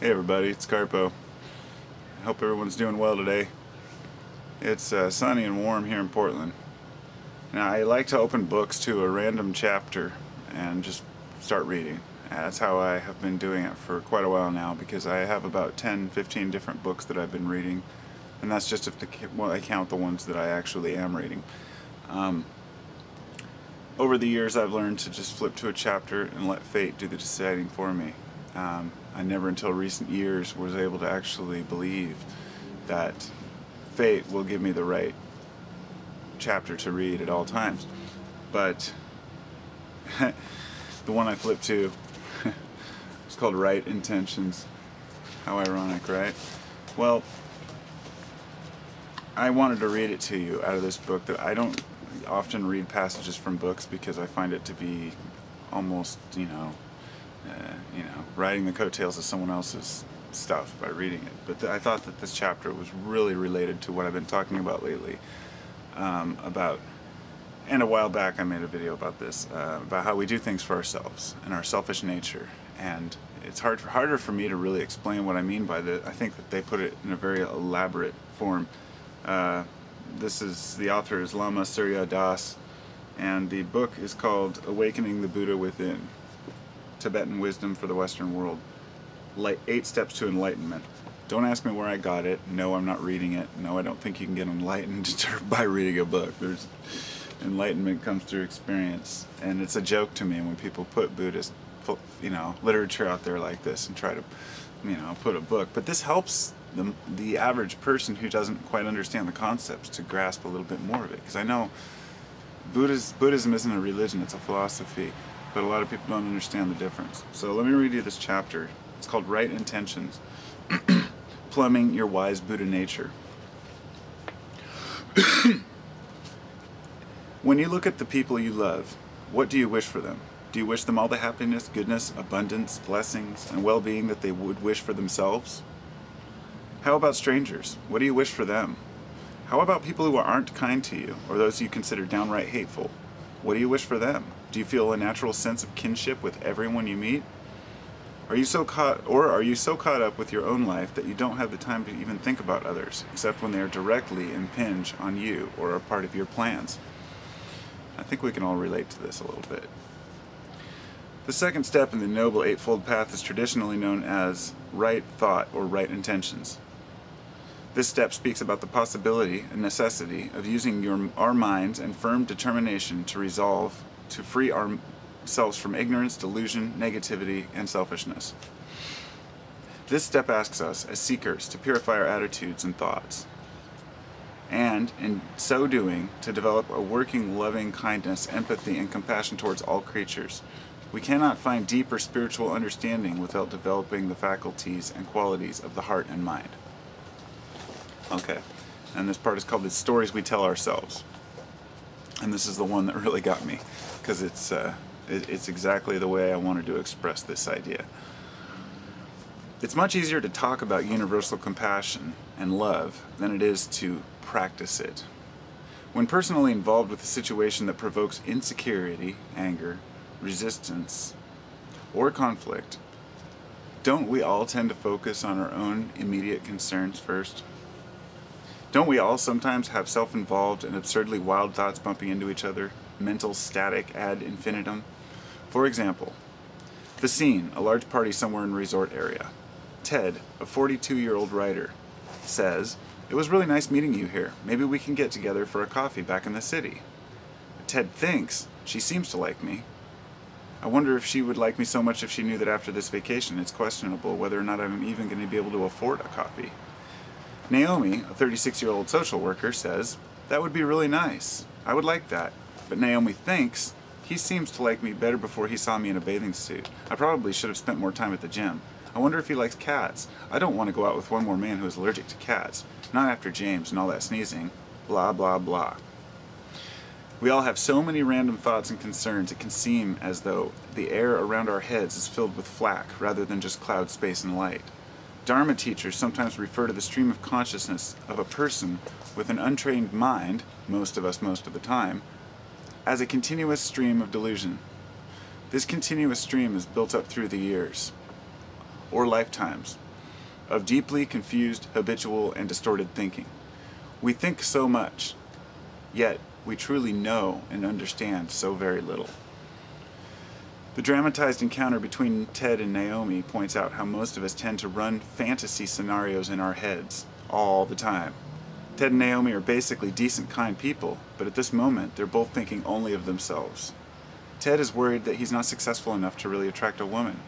Hey everybody, it's Carpo. I hope everyone's doing well today. It's sunny and warm here in Portland. Now I like to open books to a random chapter and just start reading. That's how I have been doing it for quite a while now, because I have about 10-15 different books that I've been reading, and that's just if I count the ones that I actually am reading. Over the years I've learned to just flip to a chapter and let fate do the deciding for me. I never until recent years was able to actually believe that fate will give me the right chapter to read at all times. But the one I flipped to is called Right Intentions. How ironic, right? Well, I wanted to read it to you out of this book. That I don't often read passages from books because I find it to be almost, riding the coattails of someone else's stuff by reading it. But I thought that this chapter was really related to what I've been talking about lately. And a while back I made a video about this, about how we do things for ourselves and our selfish nature. And it's harder for me to really explain what I mean by that. I think that they put it in a very elaborate form. The author is Lama Surya, and the book is called Awakening the Buddha Within, Tibetan Wisdom for the Western World. 8 Steps to Enlightenment. Don't ask me where I got it. No, I'm not reading it. No, I don't think you can get enlightened by reading a book. Enlightenment comes through experience, and it's a joke to me when people put Buddhist, literature out there like this and try to, put a book. But this helps the average person who doesn't quite understand the concepts to grasp a little bit more of it. Because I know Buddhism isn't a religion; it's a philosophy. But a lot of people don't understand the difference. So let me read you this chapter. It's called Right Intentions. Plumbing your wise Buddha nature. When you look at the people you love, what do you wish for them? Do you wish them all the happiness, goodness, abundance, blessings, and well-being that they would wish for themselves? How about strangers? What do you wish for them? How about people who aren't kind to you, or those you consider downright hateful? What do you wish for them? Do you feel a natural sense of kinship with everyone you meet? Are you so caught up with your own life that you don't have the time to even think about others, except when they are directly impinge on you or are part of your plans? I think we can all relate to this a little bit. The second step in the Noble Eightfold Path is traditionally known as right thought or right intentions. This step speaks about the possibility and necessity of using our minds and firm determination to free ourselves from ignorance, delusion, negativity, and selfishness. This step asks us, as seekers, to purify our attitudes and thoughts, and in so doing, to develop a working, loving kindness, empathy, and compassion towards all creatures. We cannot find deeper spiritual understanding without developing the faculties and qualities of the heart and mind. Okay, and this part is called The Stories We Tell Ourselves. And this is the one that really got me, because it's exactly the way I wanted to express this idea. It's much easier to talk about universal compassion and love than it is to practice it. When personally involved with a situation that provokes insecurity, anger, resistance, or conflict, don't we all tend to focus on our own immediate concerns first? Don't we all sometimes have self-involved and absurdly wild thoughts bumping into each other, mental static ad infinitum? For example, the scene, a large party somewhere in a resort area. Ted, a 42-year-old writer, says, "It was really nice meeting you here. Maybe we can get together for a coffee back in the city." Ted thinks, "She seems to like me. I wonder if she would like me so much if she knew that after this vacation it's questionable whether or not I'm even going to be able to afford a coffee." Naomi, a 36-year-old social worker, says, "That would be really nice. I would like that." But Naomi thinks, "He seems to like me better before he saw me in a bathing suit. I probably should have spent more time at the gym. I wonder if he likes cats. I don't want to go out with one more man who is allergic to cats. Not after James and all that sneezing. Blah, blah, blah." We all have so many random thoughts and concerns it can seem as though the air around our heads is filled with flak rather than just cloud, space, and light. Dharma teachers sometimes refer to the stream of consciousness of a person with an untrained mind, most of us most of the time, as a continuous stream of delusion. This continuous stream is built up through the years, or lifetimes, of deeply confused, habitual, and distorted thinking. We think so much, yet we truly know and understand so very little. The dramatized encounter between Ted and Naomi points out how most of us tend to run fantasy scenarios in our heads all the time. Ted and Naomi are basically decent, kind people, but at this moment they're both thinking only of themselves. Ted is worried that he's not successful enough to really attract a woman.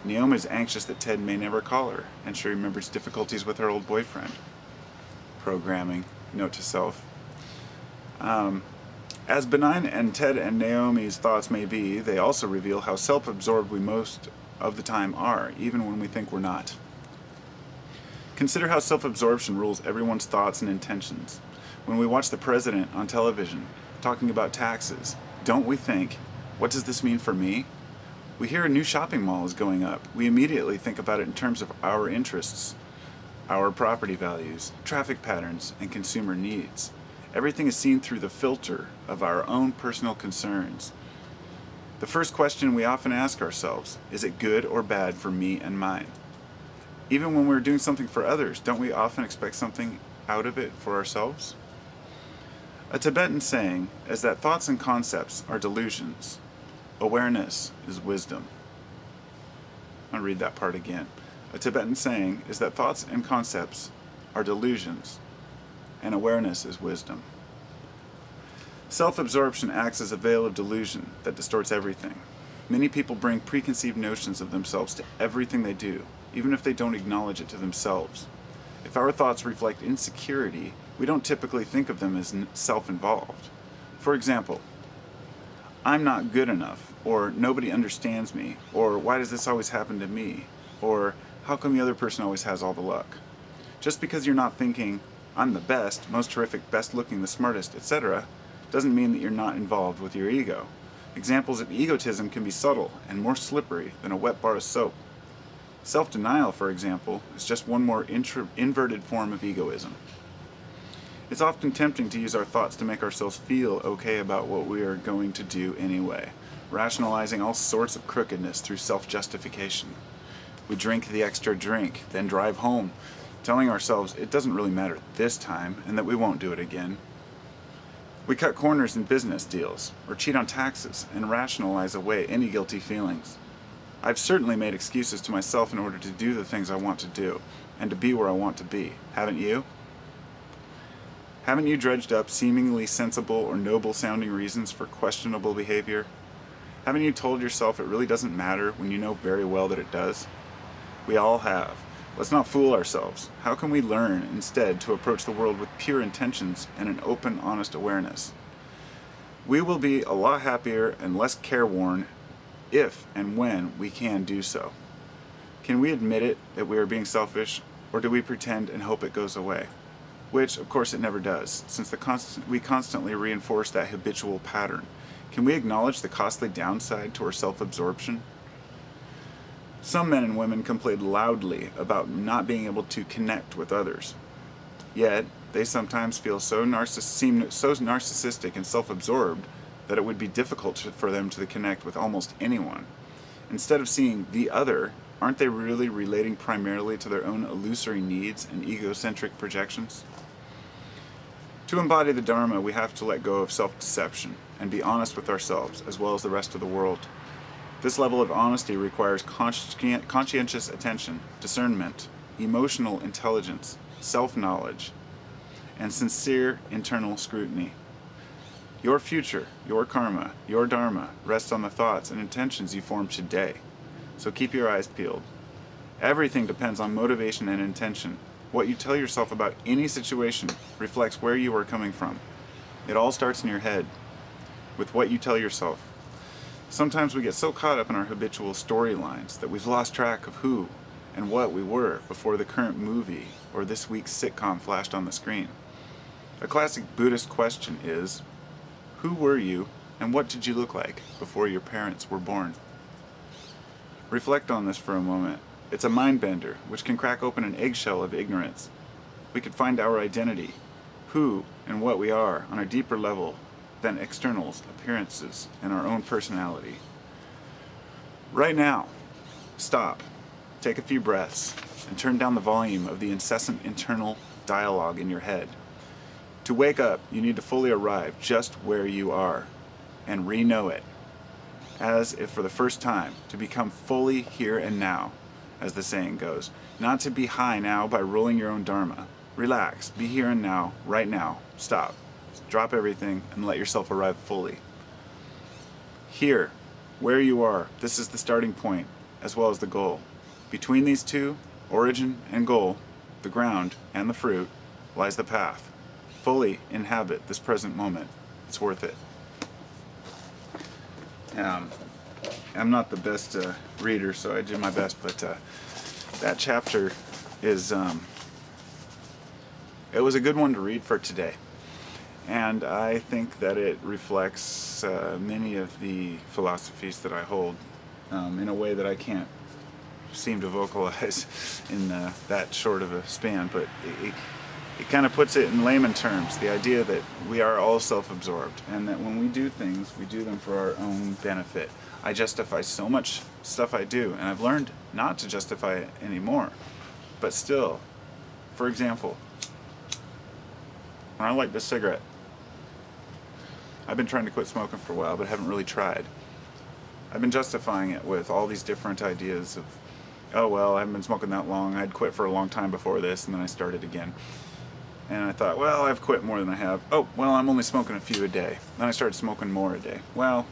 Naomi is anxious that Ted may never call her, and she remembers difficulties with her old boyfriend. Programming, note to self. As benign and Ted and Naomi's thoughts may be, they also reveal how self-absorbed we most of the time are, even when we think we're not. Consider how self-absorption rules everyone's thoughts and intentions. When we watch the president on television talking about taxes, don't we think, what does this mean for me? We hear a new shopping mall is going up. We immediately think about it in terms of our interests, our property values, traffic patterns, and consumer needs. Everything is seen through the filter of our own personal concerns. The first question we often ask ourselves, is it good or bad for me and mine? Even when we're doing something for others, don't we often expect something out of it for ourselves? A Tibetan saying is that thoughts and concepts are delusions. Awareness is wisdom. I'll read that part again. A Tibetan saying is that thoughts and concepts are delusions, and awareness is wisdom. Self-absorption acts as a veil of delusion that distorts everything. Many people bring preconceived notions of themselves to everything they do, even if they don't acknowledge it to themselves. If our thoughts reflect insecurity, we don't typically think of them as self-involved. For example, I'm not good enough, or nobody understands me, or why does this always happen to me, or how come the other person always has all the luck? Just because you're not thinking, I'm the best, most terrific, best looking, the smartest, etc., doesn't mean that you're not involved with your ego. Examples of egotism can be subtle and more slippery than a wet bar of soap. Self-denial, for example, is just one more inverted form of egoism. It's often tempting to use our thoughts to make ourselves feel okay about what we are going to do anyway, rationalizing all sorts of crookedness through self-justification. We drink the extra drink, then drive home, telling ourselves it doesn't really matter this time and that we won't do it again. We cut corners in business deals, or cheat on taxes, and rationalize away any guilty feelings. I've certainly made excuses to myself in order to do the things I want to do, and to be where I want to be. Haven't you? Haven't you dredged up seemingly sensible or noble-sounding reasons for questionable behavior? Haven't you told yourself it really doesn't matter when you know very well that it does? We all have. Let's not fool ourselves. How can we learn instead to approach the world with pure intentions and an open, honest awareness? We will be a lot happier and less careworn if and when we can do so. Can we admit it that we are being selfish, or do we pretend and hope it goes away? Which, of course, it never does, since we constantly reinforce that habitual pattern. Can we acknowledge the costly downside to our self-absorption? Some men and women complain loudly about not being able to connect with others. Yet, they sometimes feel seem so narcissistic and self-absorbed that it would be difficult for them to connect with almost anyone. Instead of seeing the other, aren't they really relating primarily to their own illusory needs and egocentric projections? To embody the Dharma, we have to let go of self-deception and be honest with ourselves as well as the rest of the world. This level of honesty requires conscientious attention, discernment, emotional intelligence, self-knowledge, and sincere internal scrutiny. Your future, your karma, your dharma rests on the thoughts and intentions you form today. So keep your eyes peeled. Everything depends on motivation and intention. What you tell yourself about any situation reflects where you are coming from. It all starts in your head, with what you tell yourself. Sometimes we get so caught up in our habitual storylines that we've lost track of who and what we were before the current movie or this week's sitcom flashed on the screen. A classic Buddhist question is, who were you and what did you look like before your parents were born? Reflect on this for a moment. It's a mind bender which can crack open an eggshell of ignorance. We could find our identity, who and what we are, on a deeper level than externals, appearances, and our own personality. Right now, stop, take a few breaths, and turn down the volume of the incessant internal dialogue in your head. To wake up, you need to fully arrive just where you are and re-know it, as if for the first time, to become fully here and now, as the saying goes. Not to be high now by ruling your own dharma. Relax, be here and now, right now, stop. Drop everything and let yourself arrive fully. Here, where you are, this is the starting point, as well as the goal. Between these two, origin and goal, the ground and the fruit, lies the path. Fully inhabit this present moment. It's worth it. I'm not the best reader, so I did my best, but that chapter is, it was a good one to read for today. And I think that it reflects many of the philosophies that I hold in a way that I can't seem to vocalize in that short of a span, but it kind of puts it in layman terms, the idea that we are all self-absorbed and that when we do things, we do them for our own benefit. I justify so much stuff I do, and I've learned not to justify it anymore. But still, for example, when I light this cigarette, I've been trying to quit smoking for a while, but haven't really tried. I've been justifying it with all these different ideas of, oh well, I haven't been smoking that long, I'd quit for a long time before this, and then I started again. And I thought, well, I've quit more than I have. Oh, well, I'm only smoking a few a day. Then I started smoking more a day. Well,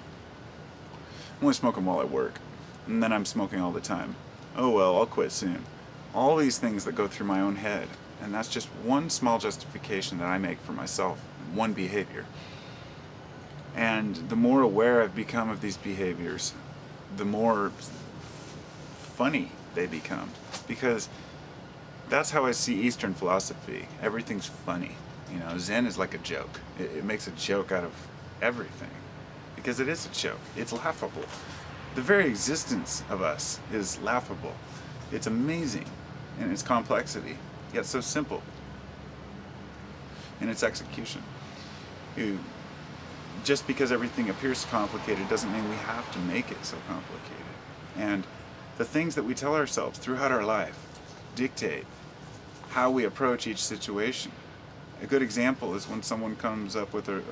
I'm only smoking while I work. And then I'm smoking all the time. Oh, well, I'll quit soon. All these things that go through my own head. And that's just one small justification that I make for myself, one behavior. And the more aware I've become of these behaviors, the more funny they become. Because that's how I see Eastern philosophy. Everything's funny. You know, Zen is like a joke. It makes a joke out of everything. Because it is a joke. It's laughable. The very existence of us is laughable. It's amazing in its complexity, yet so simple in its execution. Just because everything appears complicated doesn't mean we have to make it so complicated. And the things that we tell ourselves throughout our life dictate how we approach each situation. A good example is when someone comes up with a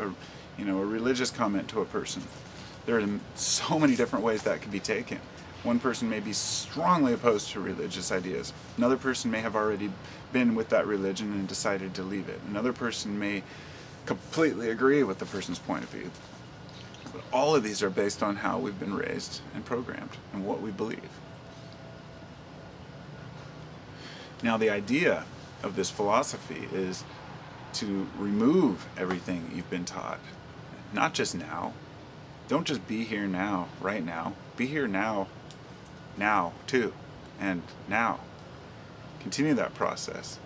religious comment to a person. There are so many different ways that could be taken. One person may be strongly opposed to religious ideas. Another person may have already been with that religion and decided to leave it. Another person may completely agree with the person's point of view. But all of these are based on how we've been raised and programmed and what we believe. Now, the idea of this philosophy is to remove everything you've been taught. Not just now. Don't just be here now, right now. Be here now, too, and now. Continue that process.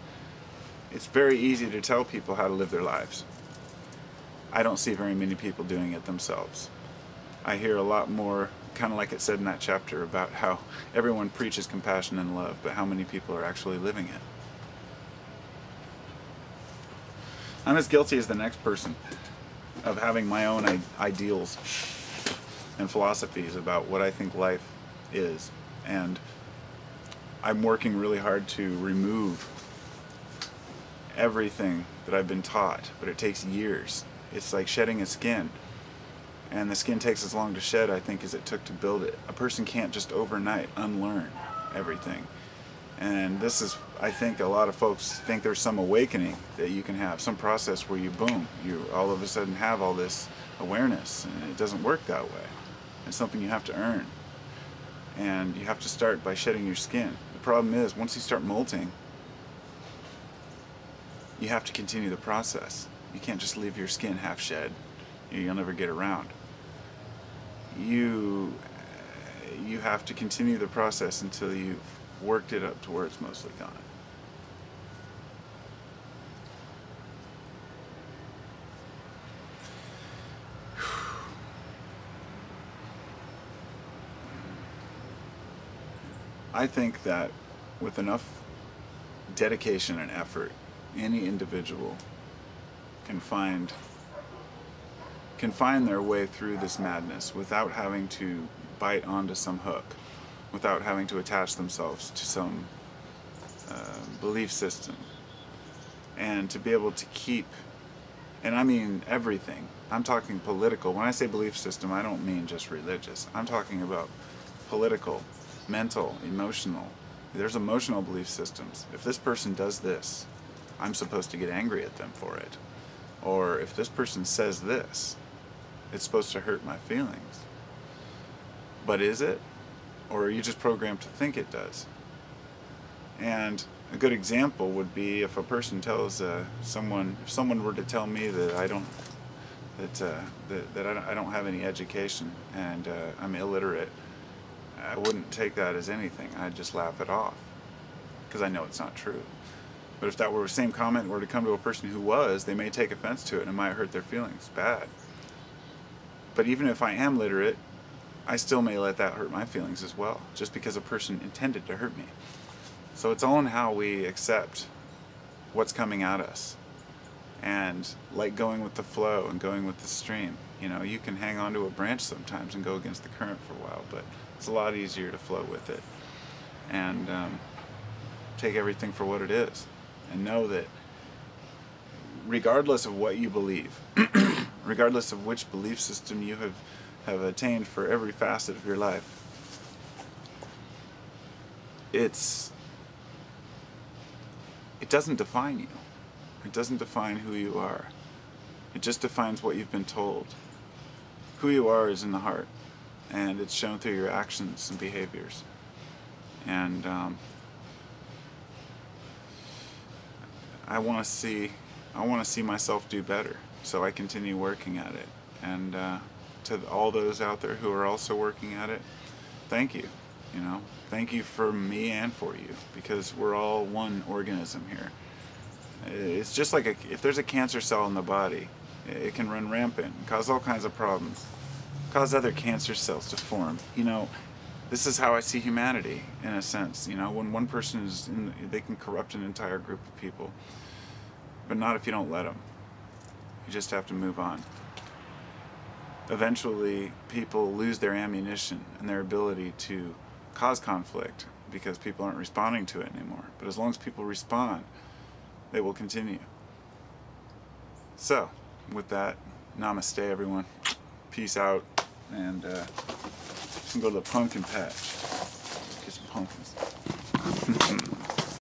It's very easy to tell people how to live their lives. I don't see very many people doing it themselves. I hear a lot more, kind of like it said in that chapter, about how everyone preaches compassion and love, but how many people are actually living it. I'm as guilty as the next person of having my own ideals and philosophies about what I think life is. And I'm working really hard to remove everything that I've been taught, but it takes years. It's like shedding a skin. And the skin takes as long to shed, I think, as it took to build it. A person can't just overnight unlearn everything. And this is, I think, a lot of folks think there's some awakening that you can have, some process where you, boom, you all of a sudden have all this awareness, and it doesn't work that way. It's something you have to earn. And you have to start by shedding your skin. The problem is, once you start molting, you have to continue the process. You can't just leave your skin half shed. You'll never get around. You have to continue the process until you've worked it up to where it's mostly gone. I think that with enough dedication and effort, any individual can find their way through this madness without having to bite onto some hook, without having to attach themselves to some belief system, and to be able to keep, and I mean everything, I'm talking political. When I say belief system, I don't mean just religious. I'm talking about political, mental, emotional. There's emotional belief systems. If this person does this, I'm supposed to get angry at them for it. Or if this person says this, it's supposed to hurt my feelings. But is it? Or are you just programmed to think it does? And a good example would be if a person tells someone, if someone were to tell me that I don't have any education and I'm illiterate, I wouldn't take that as anything. I'd just laugh it off because I know it's not true. But if that were the same comment were to come to a person who was, they may take offense to it and it might hurt their feelings bad. But even if I am literate, I still may let that hurt my feelings as well, just because a person intended to hurt me. So it's all in how we accept what's coming at us. And like going with the flow and going with the stream. You know, you can hang on to a branch sometimes and go against the current for a while, but it's a lot easier to flow with it. And take everything for what it is. And know that regardless of what you believe, regardless of which belief system you have attained for every facet of your life, it doesn't define you. It doesn't define who you are. It just defines what you've been told. Who you are is in the heart, and it's shown through your actions and behaviors. And I want to see myself do better, so I continue working at it. And to all those out there who are also working at it, thank you. You know, thank you for me and for you, because we're all one organism here. It's just like if there's a cancer cell in the body, it can run rampant and cause all kinds of problems, cause other cancer cells to form. You know, this is how I see humanity, in a sense. You know, when one person is they can corrupt an entire group of people, but not if you don't let them. You just have to move on. Eventually, people lose their ammunition and their ability to cause conflict because people aren't responding to it anymore. But as long as people respond, they will continue. So, with that, namaste everyone. Peace out, and you can go to the pumpkin patch. Get some pumpkins.